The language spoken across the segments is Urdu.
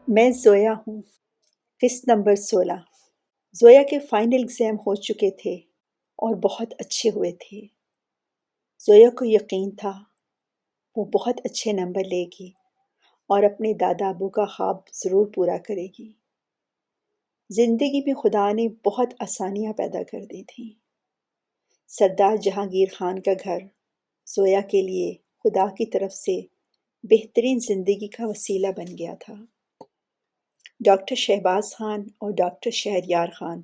میں زویا ہوں۔ قسط نمبر 16۔ زویا کے فائنل ایگزام ہو چکے تھے اور بہت اچھے ہوئے تھے۔ زویا کو یقین تھا وہ بہت اچھے نمبر لے گی اور اپنے دادا ابو کا خواب ضرور پورا کرے گی۔ زندگی میں خدا نے بہت آسانیاں پیدا کر دی تھیں۔ سردار جہانگیر خان کا گھر زویا کے لیے خدا کی طرف سے بہترین زندگی کا وسیلہ بن گیا تھا۔ ڈاکٹر شہباز خان اور ڈاکٹر شہریار خان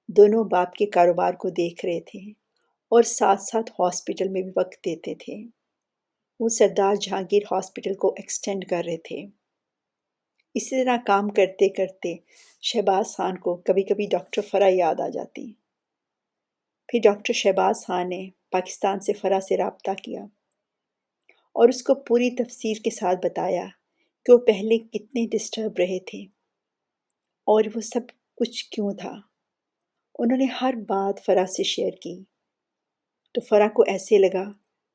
دونوں باپ کے کاروبار کو دیکھ رہے تھے اور ساتھ ساتھ ہاسپٹل میں بھی وقت دیتے تھے۔ وہ سردار جہانگیر ہاسپٹل کو ایکسٹینڈ کر رہے تھے۔ اسی طرح کام کرتے کرتے شہباز خان کو کبھی کبھی ڈاکٹر فرح یاد آ جاتی۔ پھر ڈاکٹر شہباز خان نے پاکستان سے فرح سے رابطہ کیا اور اس کو پوری تفصیل کے ساتھ بتایا کہ وہ پہلے کتنے ڈسٹرب رہے تھے اور وہ سب کچھ کیوں تھا۔ انہوں نے ہر بات فرح سے شیئر کی تو فرح کو ایسے لگا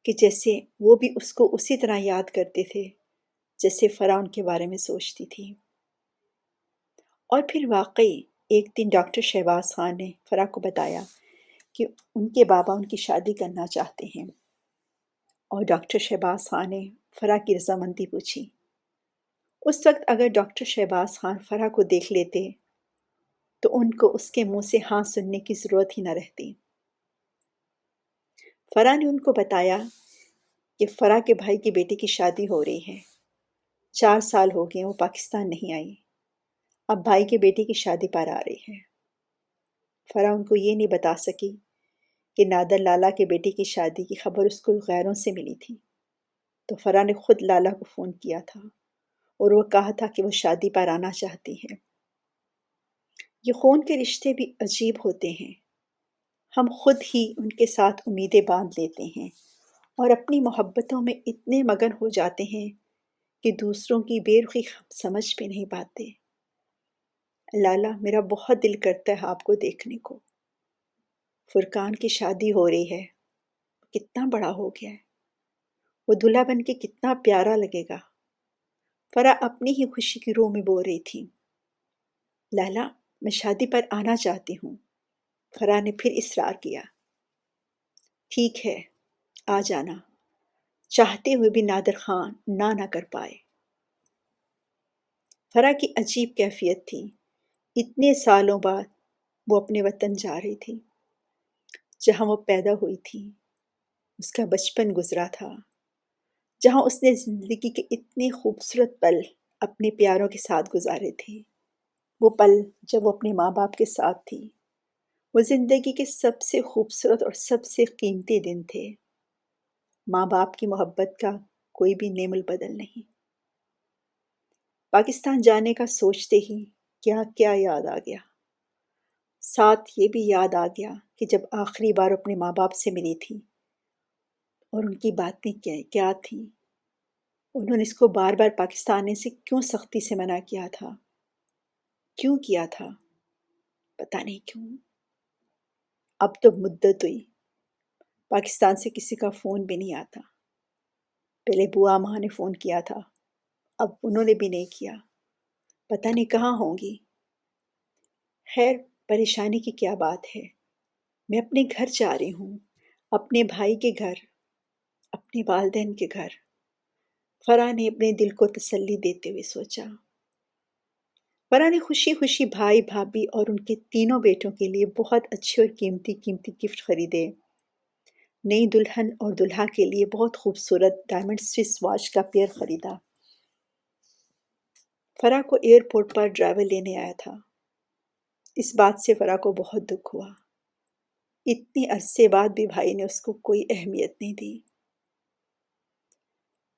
کہ جیسے وہ بھی اس کو اسی طرح یاد کرتے تھے جیسے فرح ان کے بارے میں سوچتی تھی۔ اور پھر واقعی ایک دن ڈاکٹر شہباز خان نے فرح کو بتایا کہ ان کے بابا ان کی شادی کرنا چاہتے ہیں، اور ڈاکٹر شہباز خان نے فرح کی رضامندی پوچھی۔ اس وقت اگر ڈاکٹر شہباز خان فرح کو دیکھ لیتے تو ان کو اس کے منہ سے ہاں سننے کی ضرورت ہی نہ رہتی۔ فرح نے ان کو بتایا کہ فرح کے بھائی کی بیٹی کی شادی ہو رہی ہے۔ 4 سال ہو گئے وہ پاکستان نہیں آئی، اب بھائی کے بیٹی کی شادی پر آ رہی ہے۔ فرح ان کو یہ نہیں بتا سکی کہ نادر لالا کے بیٹی کی شادی کی خبر اس کو غیروں سے ملی تھی، تو فرح نے خود لالا کو فون کیا تھا اور وہ کہا تھا کہ وہ شادی پر آنا چاہتی ہے۔ یہ خون کے رشتے بھی عجیب ہوتے ہیں، ہم خود ہی ان کے ساتھ امیدیں باندھ لیتے ہیں اور اپنی محبتوں میں اتنے مگن ہو جاتے ہیں کہ دوسروں کی بے رخی سمجھ بھی نہیں پاتے۔ لالا، میرا بہت دل کرتا ہے آپ کو دیکھنے کو۔ فرقان کی شادی ہو رہی ہے، کتنا بڑا ہو گیا ہے، وہ دلہا بن کے کتنا پیارا لگے گا۔ فرح اپنی ہی خوشی کی رو میں بو رہی تھی۔ لالا، میں شادی پر آنا چاہتی ہوں، فرح نے پھر اصرار کیا۔ ٹھیک ہے، آ جانا، چاہتے ہوئے بھی نادر خان نہ کر پائے۔ فرح کی عجیب کیفیت تھی، اتنے سالوں بعد وہ اپنے وطن جا رہی تھی جہاں وہ پیدا ہوئی تھی، اس کا بچپن گزرا تھا، جہاں اس نے زندگی کے اتنے خوبصورت پل اپنے پیاروں کے ساتھ گزارے تھے۔ وہ پل جب وہ اپنے ماں باپ کے ساتھ تھی، وہ زندگی کے سب سے خوبصورت اور سب سے قیمتی دن تھے۔ ماں باپ کی محبت کا کوئی بھی نعم البدل نہیں۔ پاکستان جانے کا سوچتے ہی کیا کیا یاد آ گیا۔ ساتھ یہ بھی یاد آ گیا کہ جب آخری بار اپنے ماں باپ سے ملی تھی اور ان کی باتیں کیا تھیں، انہوں نے اس کو بار بار پاکستان آنے سے کیوں سختی سے منع کیا تھا، کیوں کیا تھا، پتہ نہیں کیوں۔ اب تو مدت ہوئی، پاکستان سے کسی کا فون بھی نہیں آتا۔ پہلے بوا ماں نے فون کیا تھا، اب انہوں نے بھی نہیں کیا، پتہ نہیں کہاں ہوں گی۔ خیر، پریشانی کی کیا بات ہے، میں اپنے گھر جا رہی ہوں، اپنے بھائی کے گھر، اپنے والدین کے گھر۔ فرح نے اپنے دل کو تسلی دیتے ہوئے سوچا۔ فرح نے خوشی خوشی بھائی بھابھی اور ان کے تینوں بیٹوں کے لیے بہت اچھے اور قیمتی گفٹ خریدے۔ نئی دلہن اور دلہا کے لیے بہت خوبصورت ڈائمنڈ سوئس واچ کا پیئر خریدا۔ فرح کو ایئرپورٹ پر ڈرائیور لینے آیا تھا۔ اس بات سے فرح کو بہت دکھ ہوا، اتنی عرصے بعد بھی بھائی نے اس کو کوئی اہمیت نہیں دی۔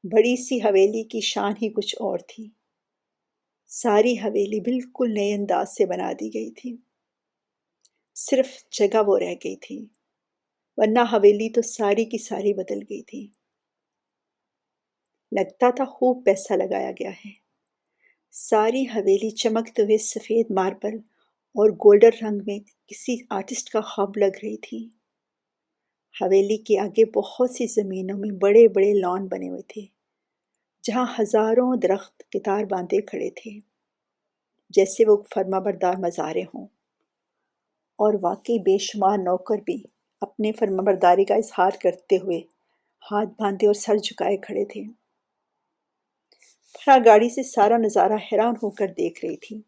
بڑی سی حویلی کی شان ہی کچھ اور تھی، ساری حویلی بالکل نئے انداز سے بنا دی گئی تھی، صرف جگہ وہ رہ گئی تھی، ورنہ حویلی تو ساری کی ساری بدل گئی تھی۔ لگتا تھا خوب پیسہ لگایا گیا ہے۔ ساری حویلی چمکتے ہوئے سفید ماربل اور گولڈن رنگ میں کسی آرٹسٹ کا خواب لگ رہی تھی۔ حویلی کے آگے بہت سی زمینوں میں بڑے بڑے لان بنے ہوئے تھے، جہاں ہزاروں درخت قطار باندھے کھڑے تھے۔ جیسے وہ فرما بردار مزارے ہوں، اور واقعی بے شمار نوکر بھی اپنے فرما برداری کا اظہار کرتے ہوئے ہاتھ باندھے اور سر جھکائے کھڑے تھے۔ فرا گاڑی سے سارا نظارہ حیران ہو کر دیکھ رہی تھی۔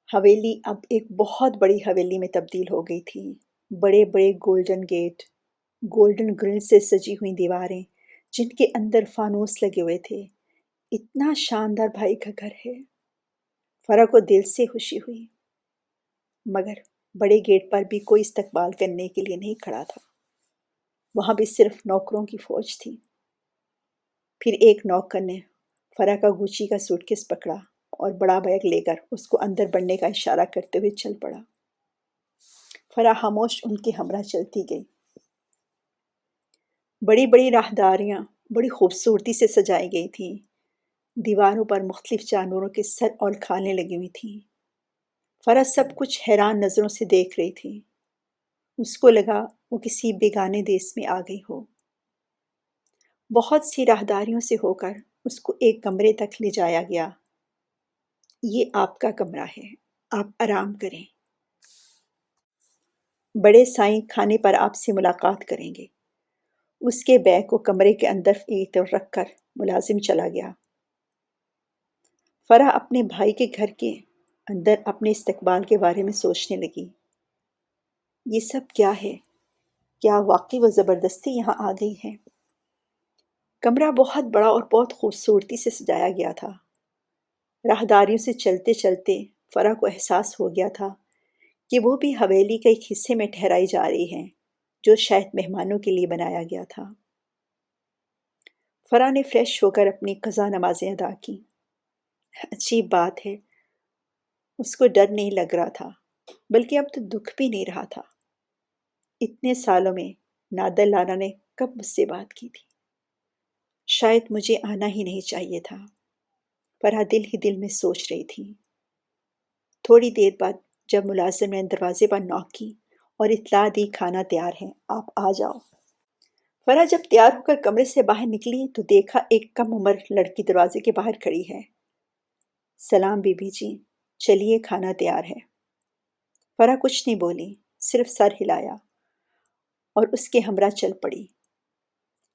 حویلی اب ایک بہت بڑی حویلی میں تبدیل ہو گئی تھی۔ بڑے بڑے گولڈن گیٹ، گولڈن گرل سے سجی ہوئی دیواریں جن کے اندر فانوس لگے ہوئے تھے۔ اتنا شاندار بھائی کا گھر ہے۔ فرا کو دل سے خوشی ہوئی، مگر بڑے گیٹ پر بھی کوئی استقبال کرنے کے لیے نہیں کھڑا تھا۔ وہاں بھی صرف نوکروں کی فوج تھی۔ پھر ایک نوکر نے فرا کا گوچی کا سوٹ کیس پکڑا اور بڑا بیگ لے کر اس کو اندر بڑھنے کا اشارہ کرتے ہوئے چل پڑا۔ فرا خاموش ان کے ہمراہ چلتی گئی۔ بڑی بڑی راہداریاں بڑی خوبصورتی سے سجائی گئی تھیں۔ دیواروں پر مختلف جانوروں کے سر اور کھالیں لگی ہوئی تھیں۔ فرا سب کچھ حیران نظروں سے دیکھ رہی تھی۔ اس کو لگا وہ کسی بیگانے دیس میں آ گئی ہو۔ بہت سی راہداریوں سے ہو کر اس کو ایک کمرے تک لے جایا گیا۔ یہ آپ کا کمرہ ہے، آپ آرام کریں۔ بڑے سائیں کھانے پر آپ سے ملاقات کریں گے۔ اس کے بیگ کو کمرے کے اندر ایک طرف رکھ کر ملازم چلا گیا۔ فرا اپنے بھائی کے گھر کے اندر اپنے استقبال کے بارے میں سوچنے لگی۔ یہ سب کیا ہے؟ کیا واقعی وہ زبردستی یہاں آ گئی ہے؟ کمرہ بہت بڑا اور بہت خوبصورتی سے سجایا گیا تھا۔ راہداریوں سے چلتے چلتے فرا کو احساس ہو گیا تھا کہ وہ بھی حویلی کے ایک حصے میں ٹھہرائی جا رہی ہیں جو شاید مہمانوں کے لیے بنایا گیا تھا۔ فرا نے فریش ہو کر اپنی قضا نمازیں ادا کی۔ عجیب بات ہے، اس کو ڈر نہیں لگ رہا تھا، بلکہ اب تو دکھ بھی نہیں رہا تھا۔ اتنے سالوں میں نادر لالا نے کب مجھ سے بات کی تھی؟ شاید مجھے آنا ہی نہیں چاہیے تھا، فرا دل ہی دل میں سوچ رہی تھی۔ تھوڑی دیر بعد جب ملازم نے دروازے پر نوک کی اور اطلاع دی کھانا تیار ہے، آپ آ جاؤ۔ فرا جب تیار ہو کر کمرے سے باہر نکلی تو دیکھا ایک کم عمر لڑکی دروازے کے باہر کھڑی ہے۔ سلام بی بی جی، چلیے کھانا تیار ہے۔ فرا کچھ نہیں بولی، صرف سر ہلایا اور اس کے ہمراہ چل پڑی۔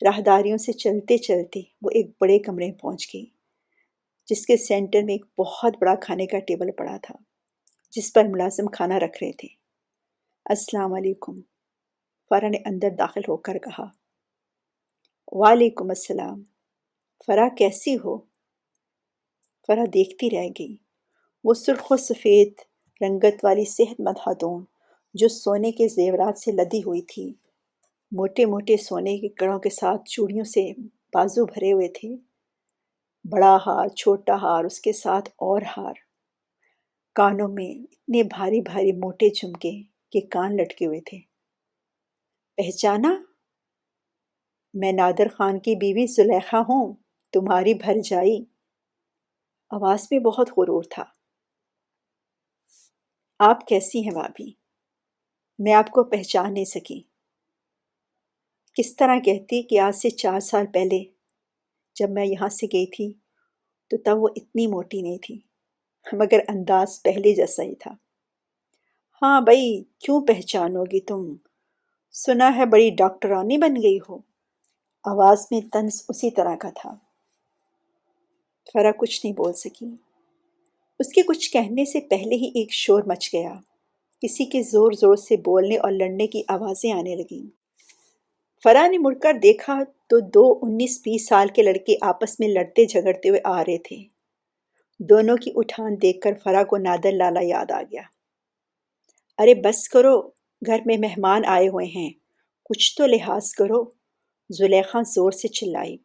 راہداریوں سے چلتے چلتے وہ ایک بڑے کمرے میں پہنچ گئی جس کے سینٹر میں ایک بہت بڑا کھانے کا ٹیبل پڑا تھا جس پر ملازم کھانا رکھ رہے تھے۔ السلام علیکم، فرا نے اندر داخل ہو کر کہا۔ وعلیکم السلام۔ فرا کیسی ہو؟ فرا دیکھتی رہ گئی۔ وہ سرخ و سفید رنگت والی صحت مند خاتون جو سونے کے زیورات سے لدی ہوئی تھی، موٹے موٹے سونے کے کڑوں کے ساتھ چوڑیوں سے بازو بھرے ہوئے تھے، بڑا ہار، چھوٹا ہار، اس کے ساتھ اور ہار، کانوں میں اتنے بھاری بھاری موٹے جھمکے کہ کان لٹکے ہوئے تھے۔ پہچانا؟ میں نادر خان کی بیوی زلیخا ہوں، تمہاری بھرجائی۔ آواز میں بہت غرور تھا۔ آپ کیسی ہیں بھابھی؟ میں آپ کو پہچان نہیں سکی۔ کس طرح کہتی کہ آج سے 4 سال پہلے جب میں یہاں سے گئی تھی تو تب وہ اتنی موٹی نہیں تھی، مگر انداز پہلے جیسا ہی تھا۔ ہاں بھائی، کیوں پہچانو گی تم؟ سنا ہے بڑی ڈاکٹرانی بن گئی ہو۔ آواز میں طنز اسی طرح کا تھا۔ فرا کچھ نہیں بول سکی۔ اس کے کچھ کہنے سے پہلے ہی ایک شور مچ گیا۔ کسی کے زور زور سے بولنے اور لڑنے کی آوازیں آنے لگیں۔ فرا نے مڑ کر دیکھا تو 2 19-20 سال کے لڑکے آپس میں لڑتے جھگڑتے ہوئے آ رہے تھے۔ دونوں کی اٹھان دیکھ کر فرا کو نادر لالا یاد آ گیا۔ ارے بس کرو، گھر میں مہمان آئے ہوئے ہیں، کچھ تو لحاظ کرو، زلیخا زور سے چلائی۔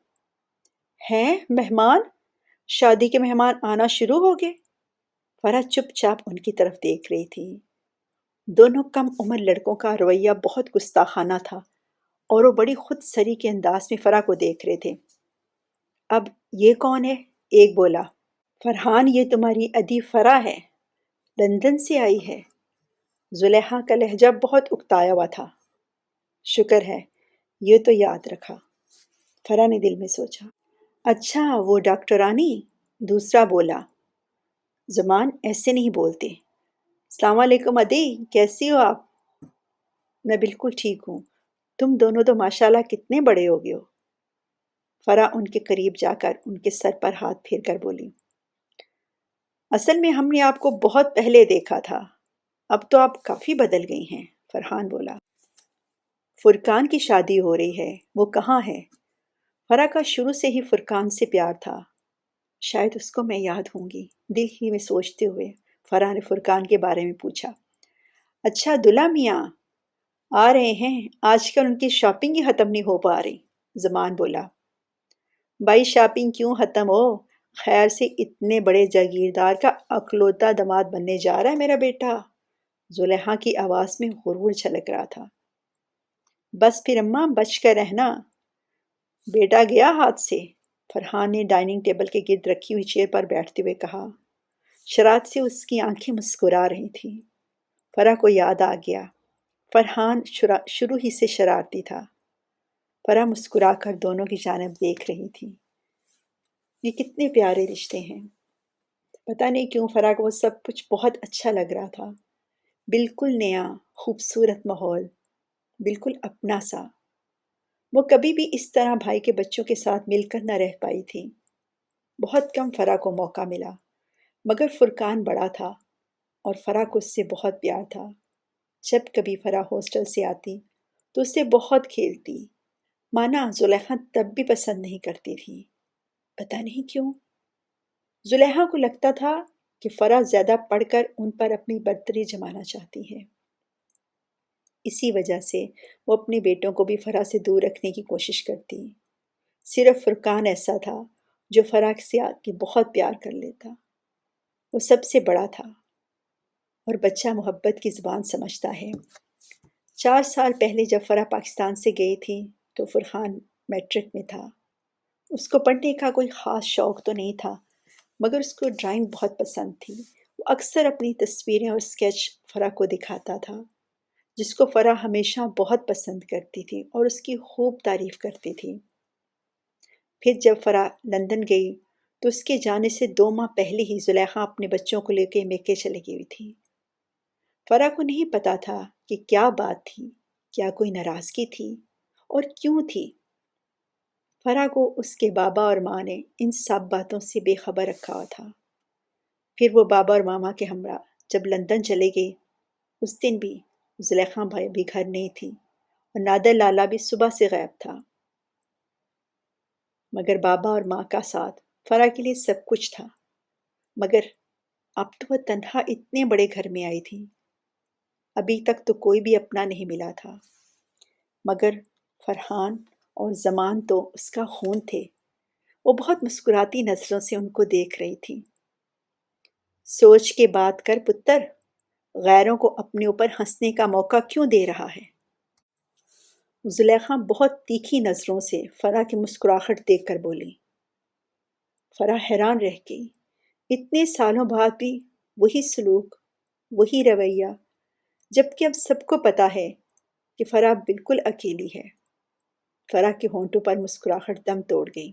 ہیں مہمان؟ شادی کے مہمان آنا شروع ہو گئے؟ فرا چپ چاپ ان کی طرف دیکھ رہی تھی۔ دونوں کم عمر لڑکوں کا رویہ بہت گستاخانہ تھا اور وہ بڑی خود سری کے انداز میں فرا کو دیکھ رہے تھے۔ اب یہ کون ہے؟ ایک بولا۔ فرحان، یہ تمہاری ادی فرا ہے، لندن سے آئی ہے۔ زلیخا کا لہجہ بہت اکتایا ہوا تھا۔ شکر ہے، یہ تو یاد رکھا، فرا نے دل میں سوچا۔ اچھا، وہ ڈاکٹرانی؟ دوسرا بولا۔ زمان ایسے نہیں بولتے۔ السلام علیکم ادی، کیسی ہو آپ؟ میں بالکل ٹھیک ہوں۔ تم دونوں تو ماشاءاللہ کتنے بڑے ہو گئے ہو۔ فرح ان کے قریب جا کر ان کے سر پر ہاتھ پھیر کر بولی، اصل میں ہم نے آپ کو بہت پہلے دیکھا تھا، اب تو آپ کافی بدل گئی ہیں۔ فرحان بولا، فرقان کی شادی ہو رہی ہے، وہ کہاں ہے؟ فرح کا شروع سے ہی فرقان سے پیار تھا، شاید اس کو میں یاد ہوں گی، دل ہی میں سوچتے ہوئے فرح نے فرقان کے بارے میں پوچھا۔ اچھا دلہا میاں آ رہے ہیں، آج کل ان کی شاپنگ ہی ختم نہیں ہو پا رہی، زمان بولا۔ بھائی شاپنگ کیوں ختم ہو، خیر سے اتنے بڑے جاگیردار کا اکلوتا داماد بننے جا رہا ہے میرا بیٹا، زلیخا کی آواز میں غرور چھلک رہا تھا۔ بس پھر اماں بچ کر رہنا، بیٹا گیا ہاتھ سے، فرحان نے ڈائننگ ٹیبل کے گرد رکھی ہوئی چیئر پر بیٹھتے ہوئے کہا۔ شرارت سے اس کی آنکھیں مسکرا رہی تھیں۔ فرح کو یاد آ گیا، فرحان شروع ہی سے شرارتی تھا۔ فرح مسکرا کر دونوں کی جانب دیکھ رہی تھی۔ یہ کتنے پیارے رشتے ہیں۔ پتہ نہیں کیوں فرح کو وہ سب کچھ بہت اچھا لگ رہا تھا، بالکل نیا، خوبصورت ماحول، بالکل اپنا سا۔ وہ کبھی بھی اس طرح بھائی کے بچوں کے ساتھ مل کر نہ رہ پائی تھی۔ بہت کم فرح کو موقع ملا، مگر فرقان بڑا تھا اور فرح کو اس سے بہت پیار تھا۔ جب کبھی فرح ہاسٹل سے آتی تو اس سے بہت کھیلتی، مانا زلیخا تب بھی پسند نہیں کرتی تھی، پتہ نہیں کیوں۔ زلیخا کو لگتا تھا کہ فرح زیادہ پڑھ کر ان پر اپنی برتری جمانا چاہتی ہے، اسی وجہ سے وہ اپنے بیٹوں کو بھی فرح سے دور رکھنے کی کوشش کرتی۔ صرف فرقان ایسا تھا جو فرح سے آ کے بہت پیار کر لیتا۔ وہ سب سے بڑا تھا اور بچہ محبت کی زبان سمجھتا ہے۔ 4 سال پہلے جب فرح پاکستان سے گئی تھی تو فرحان میٹرک میں تھا۔ اس کو پڑھنے کا کوئی خاص شوق تو نہیں تھا، مگر اس کو ڈرائنگ بہت پسند تھی۔ وہ اکثر اپنی تصویریں اور اسکیچ فرح کو دکھاتا تھا، جس کو فرح ہمیشہ بہت پسند کرتی تھی اور اس کی خوب تعریف کرتی تھی۔ پھر جب فرح لندن گئی تو اس کے جانے سے 2 ماہ پہلے ہی زلیخا اپنے بچوں کو لے کے میکے چلی گئی تھی۔ فرح کو نہیں پتا تھا کہ کیا بات تھی، کیا کوئی ناراضگی تھی اور کیوں تھی۔ فرح کو اس کے بابا اور ماں نے ان سب باتوں سے بے خبر رکھا ہوا تھا۔ پھر وہ بابا اور ماما کے ہمراہ جب لندن چلے گئی، اس دن بھی زلیخا بھائی بھی گھر نہیں تھی اور نادر لالا بھی صبح سے غائب تھا۔ مگر بابا اور ماں کا ساتھ فرح کے لیے سب کچھ تھا۔ مگر اب تو وہ تنہا اتنے بڑے گھر میں آئی تھی، ابھی تک تو کوئی بھی اپنا نہیں ملا تھا، مگر فرحان اور زمان تو اس کا خون تھے۔ وہ بہت مسکراتی نظروں سے ان کو دیکھ رہی تھی۔ سوچ کے بات کر پتر، غیروں کو اپنے اوپر ہنسنے کا موقع کیوں دے رہا ہے؟ زلیخا بہت تیکھی نظروں سے فرح کی مسکراہٹ دیکھ کر بولی۔ فرح حیران رہ گئی، اتنے سالوں بعد بھی وہی سلوک، وہی رویہ، جبکہ اب سب کو پتا ہے کہ فرح بالکل اکیلی ہے۔ فرح کے ہونٹوں پر مسکراہٹ دم توڑ گئی۔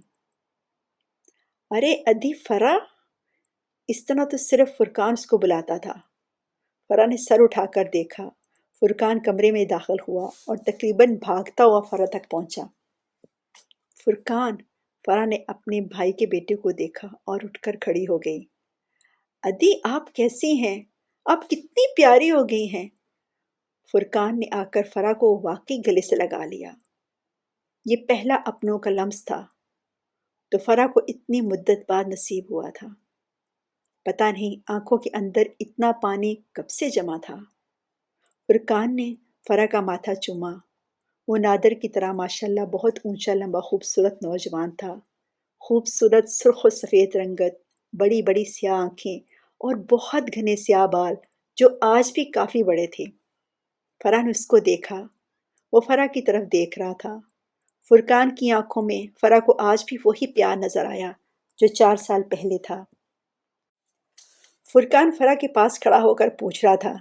ارے ادھی فرح، اس طرح تو صرف فرقان اس کو بلاتا تھا۔ فرح نے سر اٹھا کر دیکھا، فرقان کمرے میں داخل ہوا اور تقریباً بھاگتا ہوا فرح تک پہنچا۔ فرقان، فرح نے اپنے بھائی کے بیٹے کو دیکھا اور اٹھ کر کھڑی ہو گئی۔ ادی آپ کیسی ہیں؟ آپ کتنی پیاری ہو گئی ہیں۔ فرقان نے آ کر فرح کو واقعی گلے سے لگا لیا۔ یہ پہلا اپنوں کا لمس تھا تو فرح کو اتنی مدت بعد نصیب ہوا تھا۔ پتہ نہیں آنکھوں کے اندر اتنا پانی کب سے جمع تھا۔ فرقان نے فرح کا ماتھا چوما۔ وہ نادر کی طرح ماشاءاللہ بہت اونچا لمبا خوبصورت نوجوان تھا۔ خوبصورت سرخ و سفید رنگت، بڑی بڑی سیاہ آنکھیں اور بہت گھنے سیاہ بال جو آج بھی کافی بڑے تھے۔ فرح نے اس کو دیکھا، وہ فرح کی طرف دیکھ رہا تھا۔ فرقان کی آنکھوں میں فرح کو آج بھی وہی پیار نظر آیا جو 4 سال پہلے تھا۔ فرقان فرح کے پاس کھڑا ہو کر پوچھ رہا تھا،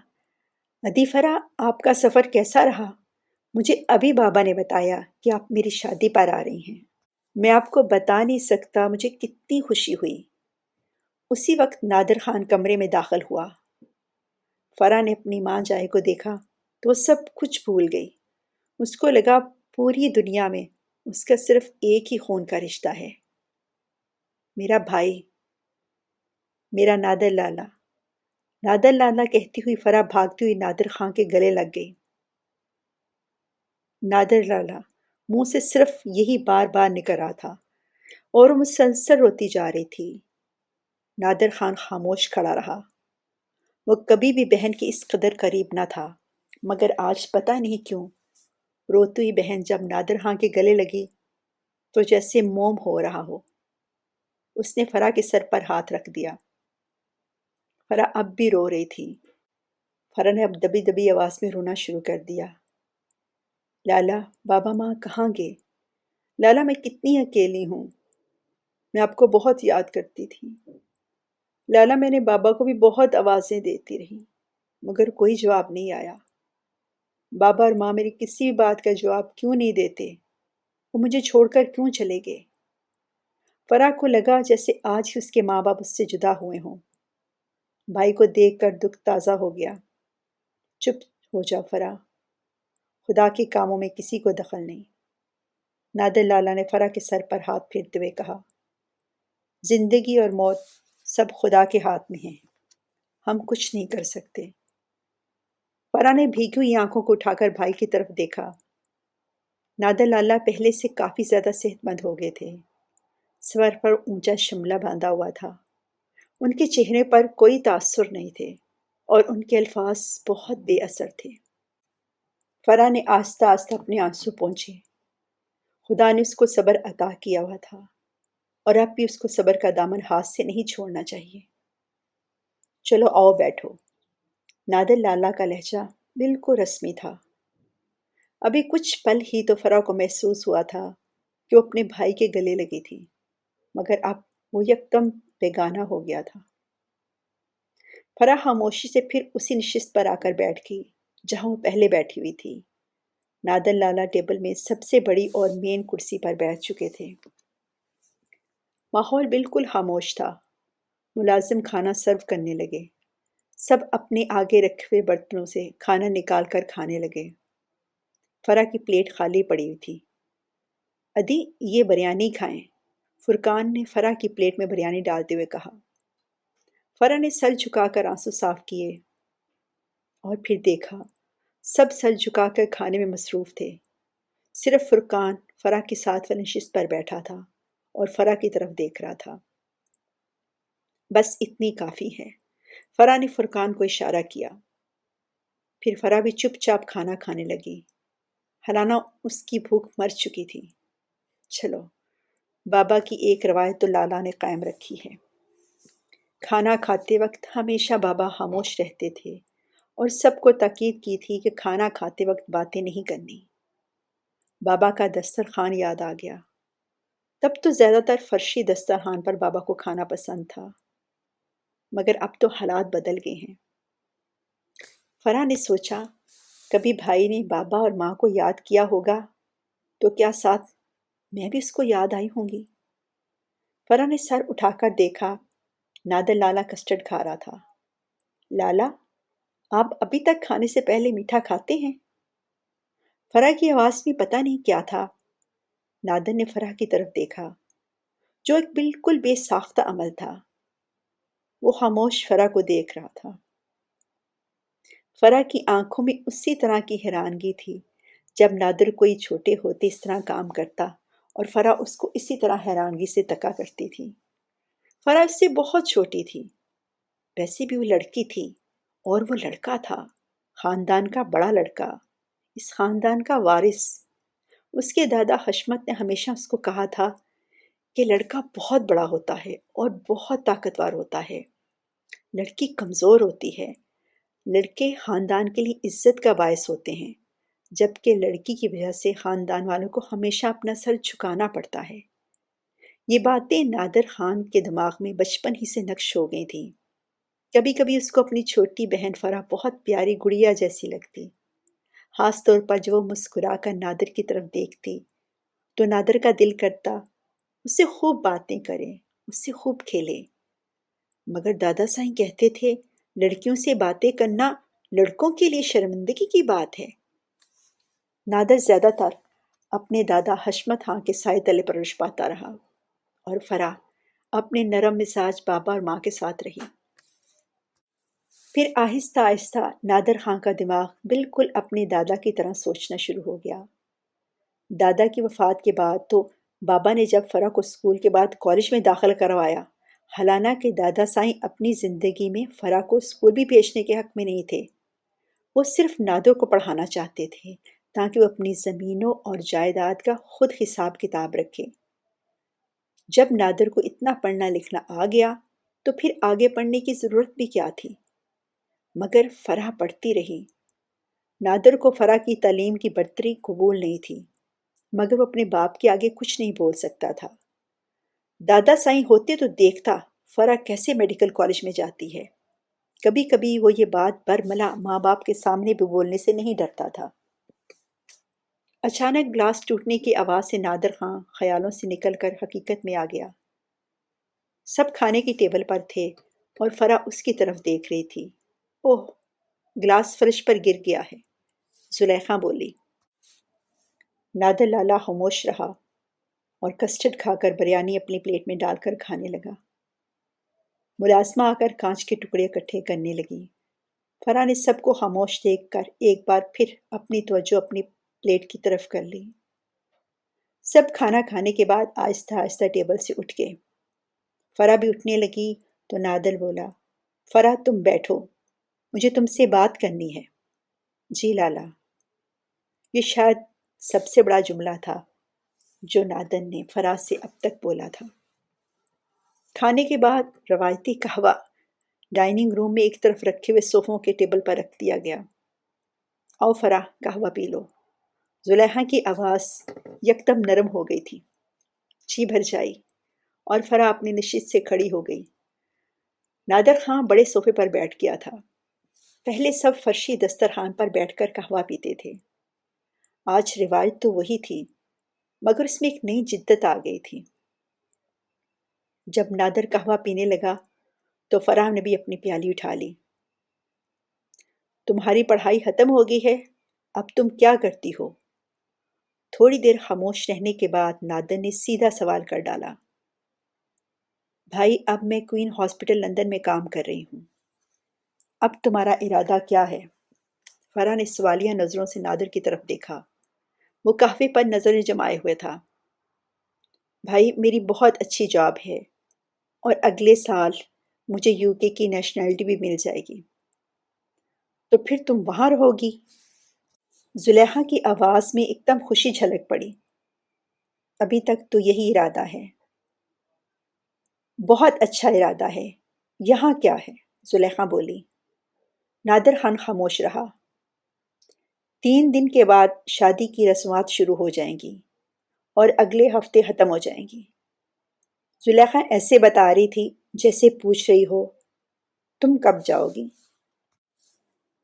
ادی فرح، آپ کا سفر کیسا رہا؟ مجھے ابھی بابا نے بتایا کہ آپ میری شادی پر آ رہی ہیں۔ میں آپ کو بتا نہیں سکتا مجھے کتنی خوشی ہوئی۔ اسی وقت نادر خان کمرے میں داخل ہوا۔ فرح نے اپنی ماں جائے کو دیکھا تو وہ سب کچھ بھول گئی۔ اس کو لگا پوری دنیا میں اس کا صرف ایک ہی خون کا رشتہ ہے، میرا بھائی، میرا نادر لالا۔ نادر لالا کہتی ہوئی فرح بھاگتی ہوئی نادر خان کے گلے لگ گئی۔ نادر لالا، منہ سے صرف یہی بار بار نکل رہا تھا اور وہ مسلسل روتی جا رہی تھی۔ نادر خان خاموش کھڑا رہا۔ وہ کبھی بھی بہن کے اس قدر قریب نہ تھا، مگر آج پتہ نہیں کیوں روتی ہوئی بہن جب نادر خان کے گلے لگی تو جیسے موم ہو رہا ہو۔ اس نے فرح کے سر پر ہاتھ رکھ دیا۔ فرح اب بھی رو رہی تھی۔ فرح نے اب دبی دبی آواز میں رونا شروع کر دیا۔ لالا، بابا ماں کہاں گئے؟ لالا، میں کتنی اکیلی ہوں، میں آپ کو بہت یاد کرتی تھی۔ لالا، میں نے بابا کو بھی بہت آوازیں دیتی رہی مگر کوئی جواب نہیں آیا۔ بابا اور ماں میری کسی بھی بات کا جواب کیوں نہیں دیتے؟ وہ مجھے چھوڑ کر کیوں چلے گئے؟ فرح کو لگا جیسے آج ہی اس کے ماں باپ اس سے جدا ہوئے ہوں۔ بھائی کو دیکھ کر دکھ تازہ ہو گیا۔ چپ ہو جا فرح، خدا کے کاموں میں کسی کو دخل نہیں۔ نادر لالا نے فرح کے سر پر ہاتھ پھیرتے ہوئے کہا، زندگی اور موت سب خدا کے ہاتھ میں ہیں، ہم کچھ نہیں کر سکتے۔ فرح نے بھیگی ہوئی آنکھوں کو اٹھا کر بھائی کی طرف دیکھا۔ نادر لالا پہلے سے کافی زیادہ صحت مند ہو گئے تھے۔ سر پر اونچا شملہ باندھا ہوا تھا۔ ان کے چہرے پر کوئی تاثر نہیں تھے اور ان کے الفاظ بہت بے اثر تھے۔ فرح نے آہستہ آہستہ اپنے آنسو پونچھے۔ خدا نے اس کو صبر عطا کیا ہوا تھا اور اب بھی اس کو صبر کا دامن ہاتھ سے نہیں چھوڑنا چاہیے۔ چلو آؤ بیٹھو۔ نادر لالا کا لہجہ بالکل رسمی تھا۔ ابھی کچھ پل ہی تو فرح کو محسوس ہوا تھا کہ وہ اپنے بھائی کے گلے لگی تھی، مگر اب وہ یکدم بیگانہ ہو گیا تھا۔ فرح خاموشی سے پھر اسی نشست پر آ کر بیٹھ گئی جہاں وہ پہلے بیٹھی ہوئی تھی۔ نادر لالا ٹیبل میں سب سے بڑی اور مین کرسی پر بیٹھ چکے تھے۔ ماحول بالکل خاموش تھا۔ ملازم کھانا سرو کرنے لگے۔ سب اپنے آگے رکھے ہوئے برتنوں سے کھانا نکال کر کھانے لگے۔ فرح کی پلیٹ خالی پڑی ہوئی تھی۔ ادی، یہ بریانی کھائیں، فرقان نے فرح کی پلیٹ میں بریانی ڈالتے ہوئے کہا۔ فرح نے سر جھکا کر آنسو صاف کیے اور پھر دیکھا سب سر جھکا کر کھانے میں مصروف تھے۔ صرف فرقان فرح کے ساتھ والی نشست پر بیٹھا تھا اور فرح کی طرف دیکھ رہا تھا۔ بس اتنی کافی ہے، فرح نے فرقان کو اشارہ کیا۔ پھر فرح بھی چپ چاپ کھانا کھانے لگی، حالانہ اس کی بھوک مر چکی تھی۔ چلو، بابا کی ایک روایت تو لالا نے قائم رکھی ہے۔ کھانا کھاتے وقت ہمیشہ بابا خاموش رہتے تھے اور سب کو تاکید کی تھی کہ کھانا کھاتے وقت باتیں نہیں کرنی۔ بابا کا دسترخوان یاد آ گیا۔ تب تو زیادہ تر فرشی دسترخوان پر بابا کو کھانا پسند تھا، مگر اب تو حالات بدل گئے ہیں۔ فرح نے سوچا، کبھی بھائی نے بابا اور ماں کو یاد کیا ہوگا تو کیا ساتھ میں بھی اس کو یاد آئی ہوں گی؟ فرح نے سر اٹھا کر دیکھا، نادر لالا کسٹرڈ کھا رہا تھا۔ لالا، آپ ابھی تک کھانے سے پہلے میٹھا کھاتے ہیں؟ فرح کی آواز میں پتہ نہیں کیا تھا۔ نادر نے فرح کی طرف دیکھا، جو ایک بالکل بے ساختہ عمل تھا۔ وہ خاموش فرح کو دیکھ رہا تھا۔ فرح کی آنکھوں میں اسی طرح کی حیرانگی تھی جب نادر کوئی چھوٹے ہوتے اس طرح کام کرتا اور فرح اس کو اسی طرح حیرانگی سے تکا کرتی تھی۔ فرح اس سے بہت چھوٹی تھی، ویسے بھی وہ لڑکی تھی اور وہ لڑکا تھا، خاندان کا بڑا لڑکا، اس خاندان کا وارث۔ اس کے دادا حشمت نے ہمیشہ اس کو کہا تھا کہ لڑکا بہت بڑا ہوتا ہے اور بہت طاقتور ہوتا ہے، لڑکی کمزور ہوتی ہے۔ لڑکے خاندان کے لیے عزت کا باعث ہوتے ہیں، جبکہ لڑکی کی وجہ سے خاندان والوں کو ہمیشہ اپنا سر جھکانا پڑتا ہے۔ یہ باتیں نادر خان کے دماغ میں بچپن ہی سے نقش ہو گئی تھیں۔ کبھی کبھی اس کو اپنی چھوٹی بہن فرح بہت پیاری گڑیا جیسی لگتی، خاص طور پر جب وہ مسکرا کر نادر کی طرف دیکھتی تو نادر کا دل کرتا اس سے خوب باتیں کرے، اس سے خوب کھیلے۔ مگر دادا سائیں کہتے تھے لڑکیوں سے باتیں کرنا لڑکوں کے لیے شرمندگی کی بات ہے۔ نادر زیادہ تر اپنے دادا حشمت خان کے سائے تلے پرورش پاتا رہا اور فرح اپنے نرم مزاج بابا اور ماں کے ساتھ رہی۔ پھر آہستہ آہستہ نادر خان کا دماغ بالکل اپنے دادا کی طرح سوچنا شروع ہو گیا۔ دادا کی وفات کے بعد تو بابا نے جب فرح کو اسکول کے بعد کالج میں داخل کروایا، حالانہ کہ دادا سائیں اپنی زندگی میں فرح کو اسکول بھی بھیجنے کے حق میں نہیں تھے۔ وہ صرف نادر کو پڑھانا چاہتے تھے تاکہ وہ اپنی زمینوں اور جائیداد کا خود حساب کتاب رکھے۔ جب نادر کو اتنا پڑھنا لکھنا آ گیا تو پھر آگے پڑھنے کی ضرورت بھی کیا تھی؟ مگر فرح پڑھتی رہی۔ نادر کو فرح کی تعلیم کی برتری قبول نہیں تھی، مگر وہ اپنے باپ کے آگے کچھ نہیں بول سکتا تھا۔ دادا سائیں ہوتے تو دیکھتا فرح کیسے میڈیکل کالج میں جاتی ہے۔ کبھی کبھی وہ یہ بات برملا ماں باپ کے سامنے بھی بولنے سے نہیں ڈرتا تھا۔ اچانک گلاس ٹوٹنے کی آواز سے نادر خان خیالوں سے نکل کر حقیقت میں آ گیا۔ سب کھانے کی ٹیبل پر تھے اور فرح اس کی طرف دیکھ رہی تھی۔ اوہ، گلاس فرش پر گر گیا ہے، زلیخا بولی۔ نادر لالا خاموش رہا اور کسٹرڈ کھا کر بریانی اپنی پلیٹ میں ڈال کر کھانے لگا۔ ملازمہ آ کر کانچ کے ٹکڑے اکٹھے کرنے لگی۔ فرح نے سب کو خاموش دیکھ کر ایک بار پھر اپنی توجہ اپنی پلیٹ کی طرف کر لی۔ سب کھانا کھانے کے بعد آہستہ آہستہ ٹیبل سے اٹھ گئے۔ فرح بھی اٹھنے لگی تو نادر بولا، فرح تم بیٹھو، مجھے تم سے بات کرنی ہے۔ جی لالا۔ یہ شاید سب سے بڑا جملہ تھا جو نادر نے فرح سے اب تک بولا تھا۔ کھانے کے بعد روایتی قہوہ ڈائننگ روم میں ایک طرف رکھے ہوئے صوفوں کے ٹیبل پر رکھ دیا گیا۔ آؤ فرح، قہوہ پی لو۔ زلیخا کی آواز یکدم نرم ہو گئی تھی۔ جی بھر جائی، اور فرح اپنی نشست سے کھڑی ہو گئی۔ نادر خان بڑے صوفے پر بیٹھ گیا تھا۔ پہلے سب فرشی دسترخوان پر بیٹھ کر قہوہ پیتے تھے۔ آج روایت تو وہی تھی، مگر اس میں ایک نئی جدت آ گئی تھی۔ جب نادر قہوہ پینے لگا تو فرح نے بھی اپنی پیالی اٹھا لی۔ تمہاری پڑھائی ختم ہو گئی ہے، اب تم کیا کرتی ہو؟ تھوڑی دیر خاموش رہنے کے بعد نادر نے سیدھا سوال کر ڈالا۔ بھائی، اب میں کوئن ہاسپٹل لندن میں کام کر رہی ہوں۔ اب تمہارا ارادہ کیا ہے؟ فرح نے سوالیہ نظروں سے نادر کی طرف دیکھا۔ وہ قہوے پر نظریں جمائے ہوئے تھا۔ بھائی، میری بہت اچھی جاب ہے اور اگلے سال مجھے UK کی نیشنلٹی بھی مل جائے گی۔ تو پھر تم وہاں رہو گی؟ زلیخا کی آواز میں ایک دم خوشی جھلک پڑی۔ ابھی تک تو یہی ارادہ ہے۔ بہت اچھا ارادہ ہے، یہاں کیا ہے؟ زلیخا بولی۔ نادر خان خاموش رہا۔ 3 دن کے بعد شادی کی رسومات شروع ہو جائیں گی اور اگلے ہفتے ختم ہو جائیں گی۔ زلیخا ایسے بتا رہی تھی جیسے پوچھ رہی ہو، تم کب جاؤ گی؟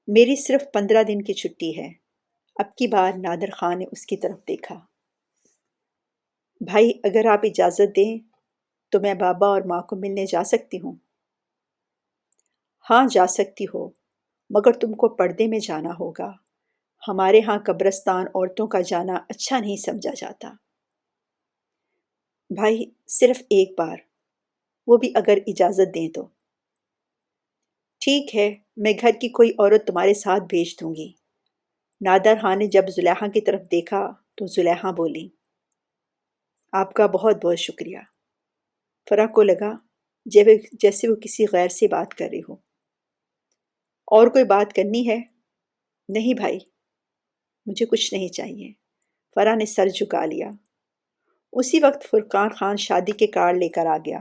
میری صرف 15 دن کی چھٹی ہے۔ اب کی بار نادر خان نے اس کی طرف دیکھا۔ بھائی، اگر آپ اجازت دیں تو میں بابا اور ماں کو ملنے جا سکتی ہوں؟ ہاں جا سکتی ہو، مگر تم کو پردے میں جانا ہوگا۔ ہمارے ہاں قبرستان عورتوں کا جانا اچھا نہیں سمجھا جاتا۔ بھائی، صرف ایک بار، وہ بھی اگر اجازت دیں تو۔ ٹھیک ہے، میں گھر کی کوئی عورت تمہارے ساتھ بھیج دوں گی۔ نادر خان نے جب زلیخا کی طرف دیکھا تو زلیخا بولی، آپ کا بہت بہت شکریہ۔ فرح کو لگا جیسے وہ کسی غیر سے بات کر رہی ہو۔ اور کوئی بات کرنی ہے؟ نہیں بھائی، مجھے کچھ نہیں چاہیے۔ فرح نے سر جھکا لیا۔ اسی وقت فرقان خان شادی کے کارڈ لے کر آ گیا۔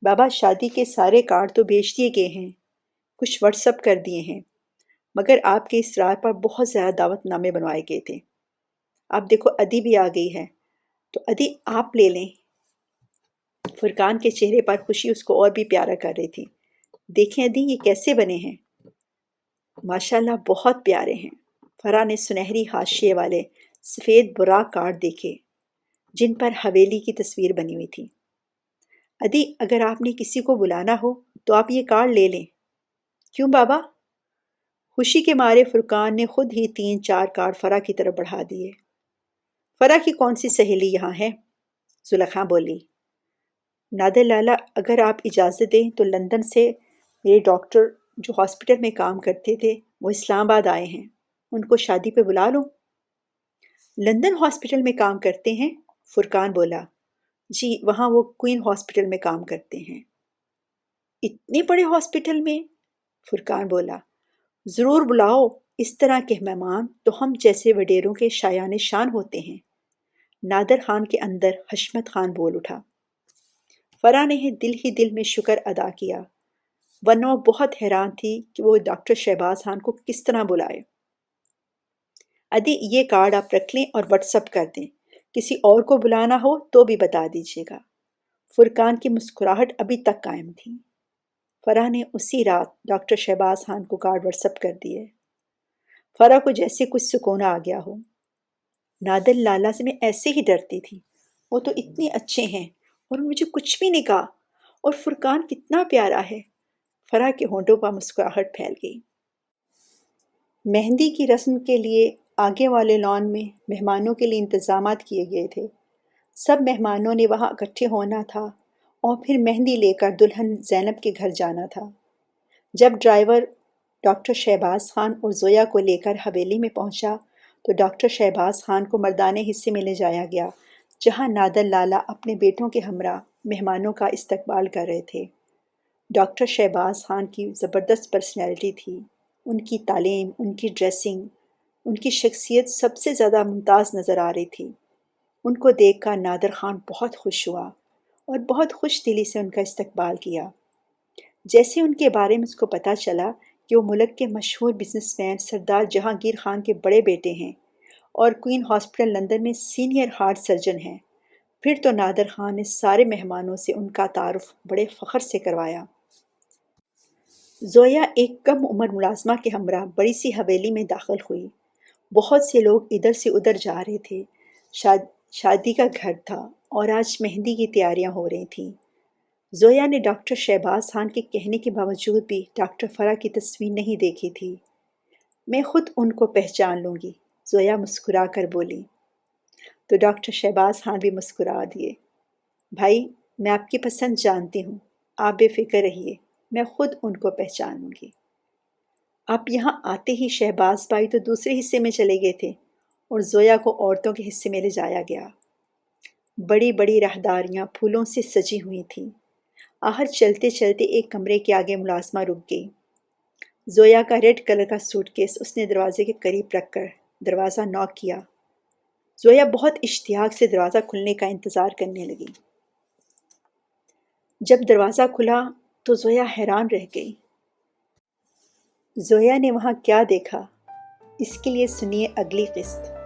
بابا، شادی کے سارے کارڈ تو بھیج دیے گئے ہیں، کچھ واٹس اپ کر دیے ہیں، مگر آپ کے اصرار پر بہت زیادہ دعوت نامے بنوائے گئے تھے۔ اب دیکھو ادی بھی آ گئی ہے، تو ادی آپ لے لیں۔ فرقان کے چہرے پر خوشی اس کو اور بھی پیارا کر رہی تھی۔ دیکھیں ادی، یہ کیسے بنے ہیں؟ ماشاءاللہ بہت پیارے ہیں۔ فرح نے سنہری حاشیے والے سفید براق کارڈ دیکھے جن پر حویلی کی تصویر بنی ہوئی تھی۔ ادی، اگر آپ نے کسی کو بلانا ہو تو آپ یہ کارڈ لے لیں۔ کیوں بابا؟ خوشی کے مارے فرقان نے خود ہی 3-4 کارڈ فرا کی طرف بڑھا دیے۔ فرا کی کون سی سہیلی یہاں ہے؟ زلیخا بولی۔ نادر لالا، اگر آپ اجازت دیں تو لندن سے میرے ڈاکٹر جو ہاسپٹل میں کام کرتے تھے وہ اسلام آباد آئے ہیں، ان کو شادی پہ بلا لوں؟ لندن ہاسپٹل میں کام کرتے ہیں؟ فرقان بولا۔ جی، وہاں وہ کوئن ہاسپٹل میں کام کرتے ہیں۔ اتنے بڑے ہاسپٹل میں؟ فرقان بولا۔ ضرور بلاؤ، اس طرح کے مہمان تو ہم جیسے وڈیروں کے شایان شان ہوتے ہیں۔ نادر خان کے اندر حشمت خان بول اٹھا۔ فرا نے دل ہی دل میں شکر ادا کیا، ورنہ وہ بہت حیران تھی کہ وہ ڈاکٹر شہباز خان کو کس طرح بلائے۔ ادی، یہ کارڈ آپ رکھ لیں اور واٹس اپ کر دیں، کسی اور کو بلانا ہو تو بھی بتا دیجیے گا۔ فرقان کی مسکراہٹ ابھی تک قائم تھی۔ فرا نے اسی رات ڈاکٹر شہباز خان کو کارڈ واٹس اپ کر دیے۔ فرا کو جیسے کچھ سکون آ گیا ہو۔ نادر لالا سے میں ایسے ہی ڈرتی تھی، وہ تو اتنے اچھے ہیں اور مجھے کچھ بھی نہیں کہا، اور فرقان کتنا پیارا ہے۔ فرا کے ہونٹوں پر مسکراہٹ پھیل گئی۔ مہندی کی رسم کے لیے آگے والے لان میں مہمانوں کے لیے انتظامات کیے گئے تھے۔ سب مہمانوں نے وہاں اکٹھے ہونا تھا اور پھر مہندی لے کر دلہن زینب کے گھر جانا تھا۔ جب ڈرائیور ڈاکٹر شہباز خان اور زویا کو لے کر حویلی میں پہنچا تو ڈاکٹر شہباز خان کو مردانے حصے میں لے جایا گیا، جہاں نادر لالا اپنے بیٹوں کے ہمراہ مہمانوں کا استقبال کر رہے تھے۔ ڈاکٹر شہباز خان کی زبردست پرسنالٹی تھی۔ ان کی تعلیم، ان کی ڈریسنگ، ان کی شخصیت سب سے زیادہ ممتاز نظر آ رہی تھی۔ ان کو دیکھ کر نادر خان بہت خوش ہوا اور بہت خوش دلی سے ان کا استقبال کیا۔ جیسے ان کے بارے میں اس کو پتہ چلا کہ وہ ملک کے مشہور بزنس مین سردار جہانگیر خان کے بڑے بیٹے ہیں اور کوئن ہاسپٹل لندن میں سینئر ہارٹ سرجن ہیں، پھر تو نادر خان نے سارے مہمانوں سے ان کا تعارف بڑے فخر سے کروایا۔ زویا ایک کم عمر ملازمہ کے ہمراہ بڑی سی حویلی میں داخل ہوئی۔ بہت سے لوگ ادھر سے ادھر جا رہے تھے۔ شادی کا گھر تھا اور آج مہندی کی تیاریاں ہو رہی تھیں۔ زویا نے ڈاکٹر شہباز خان کے کہنے کے باوجود بھی ڈاکٹر فرا کی تصویر نہیں دیکھی تھی۔ میں خود ان کو پہچان لوں گی، زویا مسکرا کر بولی۔ تو ڈاکٹر شہباز خان بھی مسکرا دیے۔ بھائی، میں آپ کی پسند جانتی ہوں، آپ بے فکر رہیے، میں خود ان کو پہچانوں گی۔ آپ یہاں آتے ہی شہباز بھائی تو دوسرے حصے میں چلے گئے تھے اور زویا کو عورتوں کے حصے میں لے جایا گیا۔ بڑی بڑی راہداریاں پھولوں سے سجی ہوئی تھیں۔ آخر چلتے چلتے ایک کمرے کے آگے ملازمہ رک گئی۔ زویا کا ریڈ کلر کا سوٹ کیس اس نے دروازے کے قریب رکھ کر دروازہ ناک کیا۔ زویا بہت اشتیاق سے دروازہ کھلنے کا انتظار کرنے لگی۔ جب دروازہ کھلا تو زویا حیران رہ گئی۔ زویا نے وہاں کیا دیکھا، اس کے لیے سنیے اگلی قسط۔